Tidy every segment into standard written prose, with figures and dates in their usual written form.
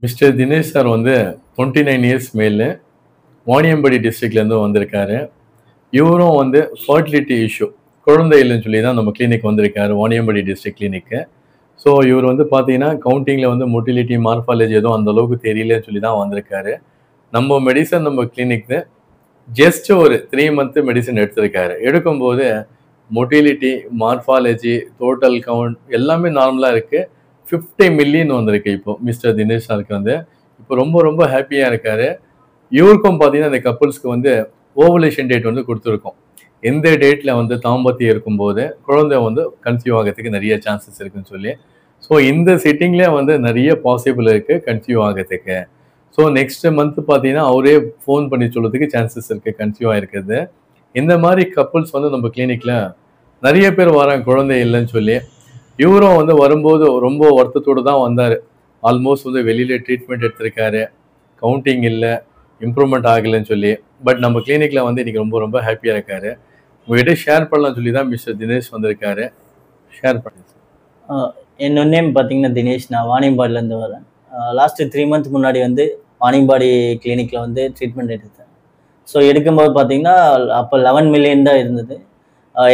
Mister Dinesh sir வந்து 29 years மேலு வாணியம்பாடி டிஸ்ட்ரிக்ட்லேருந்து வந்திருக்காரு. இவரும் வந்து ஃபர்டிலிட்டி இஷ்யூ குழந்தை இல்லைன்னு சொல்லி தான் நம்ம கிளினிக் வந்திருக்காரு, வாணியம்பாடி டிஸ்ட்ரிக்ட் கிளினிக்கு. ஸோ இவர் வந்து பார்த்தீங்கன்னா கவுண்டிங்கில் வந்து மொட்டிலிட்டி மார்ஃபாலஜி எதுவும் அந்த அளவுக்கு தெரியலன்னு சொல்லி தான் வந்திருக்காரு. நம்ம மெடிசன் நம்ம கிளினிக்கு ஜஸ்ட் ஒரு 3 மந்த்து மெடிசன் எடுத்திருக்காரு. எடுக்கும்போது மொட்டிலிட்டி, மார்ஃபாலஜி, டோட்டல் கவுண்ட் எல்லாமே நார்மலா இருக்கு. 50 மில்லியன் வந்திருக்கு இப்போ மிஸ்டர் தினேஷ் சாருக்கு வந்து. இப்போ ரொம்ப ரொம்ப ஹாப்பியா இருக்காரு. இவருக்கும் பார்த்தீங்கன்னா, இந்த கப்புள்ஸ்க்கு வந்து ஓவலேஷன் டேட் வந்து குடுத்துருக்கோம். எந்த டேட்ல வந்து தாம்பத்தியம் இருக்கும்போது, குழந்தை வந்து கன்சீவ் ஆகறதுக்கு நெறைய சான்சஸ் இருக்குன்னு சொல்லி. ஸோ இந்த சிட்டிங்லயே வந்து நெறைய பாசிபிள் இருக்கு கன்சீவ் ஆகறதுக்கு. ஸோ நெக்ஸ்ட் மந்த் பார்த்தீங்கன்னா, அவரே ஃபோன் பண்ணி சொல்றதுக்கு சான்சஸ் இருக்கு கன்சீவ் ஆயிருக்கிறது. இந்த மாரி கப்புள்ஸ் வந்து நம்ம கிளினிக்ல நெறைய பேர் வராங்க குழந்தை இல்லன்னு சொல்லி. இவரும் வந்து வரும்போது ரொம்ப வருத்தத்தோட தான் வந்தாரு. ஆல்மோஸ்ட் வந்து வெளியில ட்ரீட்மெண்ட் எடுத்திருக்காரு. கவுண்டிங் இல்ல, இம்ப்ரூவ்மெண்ட் ஆகலன்னு சொல்லி. பட் நம்ம கிளினிக்ல வந்து இன்னைக்கு ரொம்ப ரொம்ப ஹாப்பியா இருக்காரு. உங்ககிட்ட ஷேர் பண்ணலாம்னு சொல்லி தான் மிஸ்டர் தினேஷ் வந்திருக்காரு. ஷேர் பண்ணுங்க சார். என்னோட நேம் பார்த்தீங்கன்னா தினேஷ். நான் வாணியம்பாடிலேருந்து வரேன். லாஸ்ட்டு 3 மந்த் முன்னாடி வந்து வாணியம்பாடி கிளினிக்கில் வந்து ட்ரீட்மெண்ட் எடுத்தேன். ஸோ எடுக்கும்போது பார்த்தீங்கன்னா, அப்போ 11 மில்லியன் தான் இருந்தது.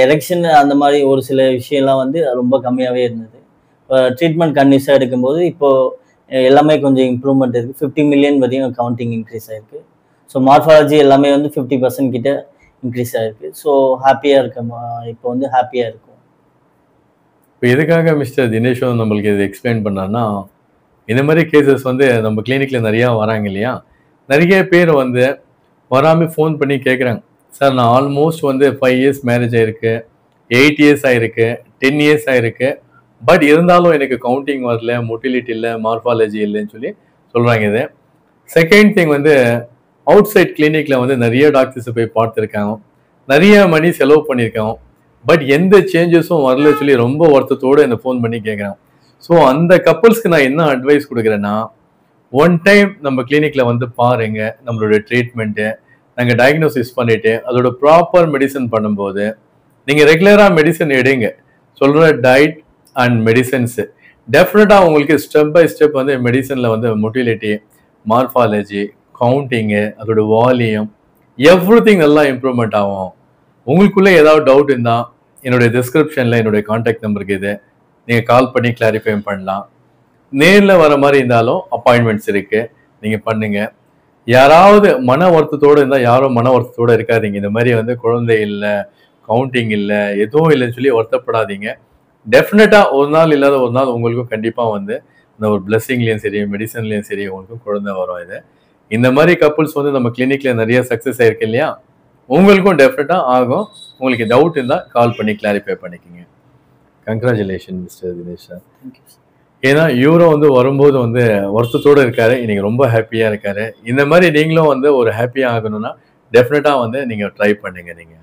எரெக்ஷன் அந்த மாதிரி ஒரு சில விஷயம்லாம் வந்து ரொம்ப கம்மியாகவே இருந்தது. ட்ரீட்மெண்ட் கன்டினியூஸாக எடுக்கும்போது இப்போது எல்லாமே கொஞ்சம் இம்ப்ரூவ்மெண்ட் இருக்குது. 50 மில்லியன் வரையும் கவுண்டிங் இன்க்ரீஸ் ஆகிருக்கு. ஸோ மார்ஃபாலஜி எல்லாமே வந்து 50% கிட்ட இன்க்ரீஸ் ஆகிருக்கு. ஸோ ஹாப்பியாக இருக்கேன். இப்போ வந்து ஹாப்பியாக இருக்கும். இப்போ எதுக்காக மிஸ்டர் தினேஷும் நம்மளுக்கு இதை எக்ஸ்பிளைன் பண்ணார்னா, இந்த மாதிரி கேசஸ் வந்து நம்ம கிளினிக்ல நிறையா வராங்க இல்லையா? நிறைய பேர் வந்து வராம ஃபோன் பண்ணி கேட்குறாங்க. சார் நான் ஆல்மோஸ்ட் வந்து 5 இயர்ஸ் மேரேஜ் ஆயிருக்கு, 8 இயர்ஸ் ஆயிருக்கு, 10 இயர்ஸ் ஆயிருக்கு. பட் இருந்தாலும் எனக்கு கவுண்டிங் வரல, மொட்டிலிட்டி இல்லை, மார்ஃபாலஜி இல்லைன்னு சொல்லி சொல்கிறாங்க இது. செகண்ட் திங் வந்து அவுட் சைட் கிளினிக்ல வந்து நிறைய டாக்டர்ஸை போய் பார்த்துருக்காங்க, நிறைய மணி செலவு பண்ணியிருக்காங்க. பட் எந்த சேஞ்சஸும் வரல சொல்லி ரொம்ப வருத்தத்தோடு என்னை ஃபோன் பண்ணி கேட்குறாங்க. ஸோ அந்த கப்புள்ஸ்க்கு நான் என்ன அட்வைஸ் கொடுக்குறேன்னா, ஒன் டைம் நம்ம கிளினிக்ல வந்து பாருங்க, நம்மளோட ட்ரீட்மெண்ட்டு நாங்கள் டயக்னோசிஸ் பண்ணிட்டு அதோட ப்ராப்பர் மெடிசன் பண்ணும்போது நீங்கள் ரெகுலராக மெடிசன் எடுங்க. சொல்கிற டயட் அண்ட் மெடிசன்ஸு டெஃபினட்டாக உங்களுக்கு ஸ்டெப் பை ஸ்டெப் வந்து மெடிசனில் வந்து மொட்டிலிட்டி, மார்ஃபாலஜி, கவுண்டிங்கு, அதோட வால்யூம் எவ்ரிதிங் நல்லா இம்ப்ரூவ்மெண்ட் ஆகும். உங்களுக்குள்ளே ஏதாவது டவுட் இருந்தால் என்னுடைய டிஸ்கிரிப்ஷனில் என்னுடைய கான்டாக்ட் நம்பருக்கு இது நீங்கள் கால் பண்ணி கிளாரிஃபை பண்ணலாம். நேரில் வர மாதிரி இருந்தாலும் அப்பாயின்மெண்ட்ஸ் இருக்குது, நீங்கள் பண்ணுங்கள். யாராவது மன வருத்தத்தோடு இருந்தால் யாரும் மன வருத்தத்தோடு இருக்காதீங்க. இந்த மாதிரி வந்து குழந்தை இல்லை, கவுண்டிங் இல்லை, எதுவும் இல்லைன்னு சொல்லி வருத்தப்படாதீங்க. டெஃபினட்டாக ஒரு நாள் இல்லாத ஒரு நாள் உங்களுக்கும் கண்டிப்பாக வந்து இந்த ஒரு பிளெஸ்ஸிங்லேயும் சரி, மெடிசன்லேயும் சரி உங்களுக்கும் குழந்தை வரும். இது இந்த மாதிரி கப்புள்ஸ் வந்து நம்ம கிளினிக்கில் நிறைய சக்ஸஸ் ஆயிருக்கு இல்லையா? உங்களுக்கும் டெஃபினட்டாக ஆகும். உங்களுக்கு டவுட் இருந்தால் கால் பண்ணி கிளாரிஃபை பண்ணிக்கோங்க. Congratulation mister Dinesh sir. Thank you. ஏன்னா இவரும் வந்து வரும்போது வந்து வருத்தத்தோடு இருக்காரு, இன்னைக்கு ரொம்ப ஹாப்பியாக இருக்காரு. இந்த மாதிரி நீங்களும் வந்து ஒரு ஹாப்பியாக ஆகணும்னா டெஃபினட்டாக வந்து நீங்கள் ட்ரை பண்ணுங்க. நீங்கள்